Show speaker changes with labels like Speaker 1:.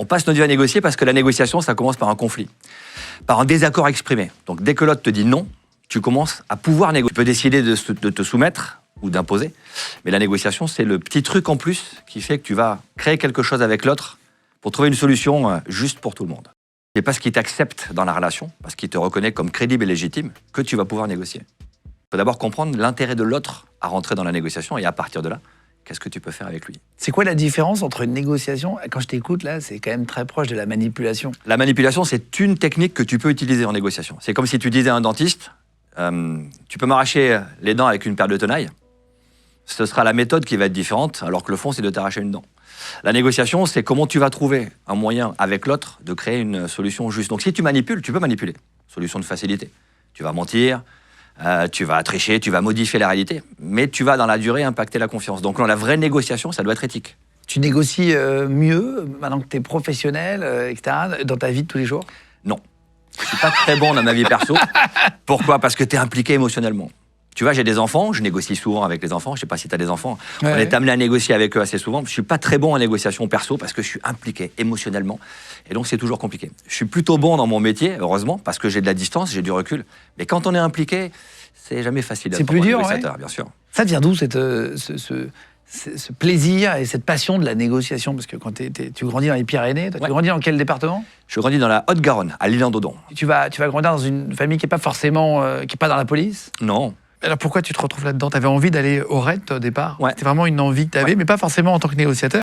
Speaker 1: On passe notre vie à négocier parce que la négociation, ça commence par un conflit, par un désaccord exprimé. Donc dès que l'autre te dit non, tu commences à pouvoir négocier. Tu peux décider de te soumettre ou d'imposer, mais la négociation, c'est le petit truc en plus qui fait que tu vas créer quelque chose avec l'autre pour trouver une solution juste pour tout le monde. C'est parce qu'il t'accepte dans la relation, parce qu'il te reconnaît comme crédible et légitime, que tu vas pouvoir négocier. Il faut d'abord comprendre l'intérêt de l'autre à rentrer dans la négociation et à partir de là, qu'est-ce que tu peux faire avec lui.
Speaker 2: C'est quoi la différence entre une négociation, quand je t'écoute là, c'est quand même très proche de la manipulation.
Speaker 1: La manipulation, c'est une technique que tu peux utiliser en négociation. C'est comme si tu disais à un dentiste, tu peux m'arracher les dents avec une paire de tenailles, ce sera la méthode qui va être différente, alors que le fond, c'est de t'arracher une dent. La négociation, c'est comment tu vas trouver un moyen avec l'autre de créer une solution juste. Donc si tu manipules, tu peux manipuler. Solution de facilité. Tu vas mentir, tu vas tricher, tu vas modifier la réalité, mais tu vas dans la durée impacter la confiance. Donc la vraie négociation, ça doit être éthique.
Speaker 2: Tu négocies mieux maintenant que tu es professionnel, etc., dans ta vie de tous les jours?
Speaker 1: Non. Je suis pas très bon dans ma vie perso. Pourquoi? Parce que tu es impliqué émotionnellement. Tu vois, j'ai des enfants, je négocie souvent avec les enfants. Je sais pas si tu as des enfants.
Speaker 2: Ouais.
Speaker 1: On est amené à négocier avec eux assez souvent. Je suis pas très bon en négociation perso parce que je suis impliqué émotionnellement. Et donc, c'est toujours compliqué. Je suis plutôt bon dans mon métier, heureusement, parce que j'ai de la distance, j'ai du recul. Mais quand on est impliqué, c'est jamais facile d'être
Speaker 2: C'est plus dur,
Speaker 1: négociateur, bien sûr.
Speaker 2: Ça vient d'où ce plaisir et cette passion de la négociation? Parce que quand tu grandis dans les Pyrénées, toi, tu grandis dans quel département?
Speaker 1: Je grandis dans la Haute-Garonne, à L'Isle-en-Dodon.
Speaker 2: Tu vas grandir dans une famille qui n'est pas forcément qui est pas dans la police?
Speaker 1: Non.
Speaker 2: Alors pourquoi tu te retrouves là-dedans? Tu avais envie d'aller au RAID au départ?
Speaker 1: Ouais.
Speaker 2: C'était vraiment une envie que tu avais, mais pas forcément en tant que négociateur.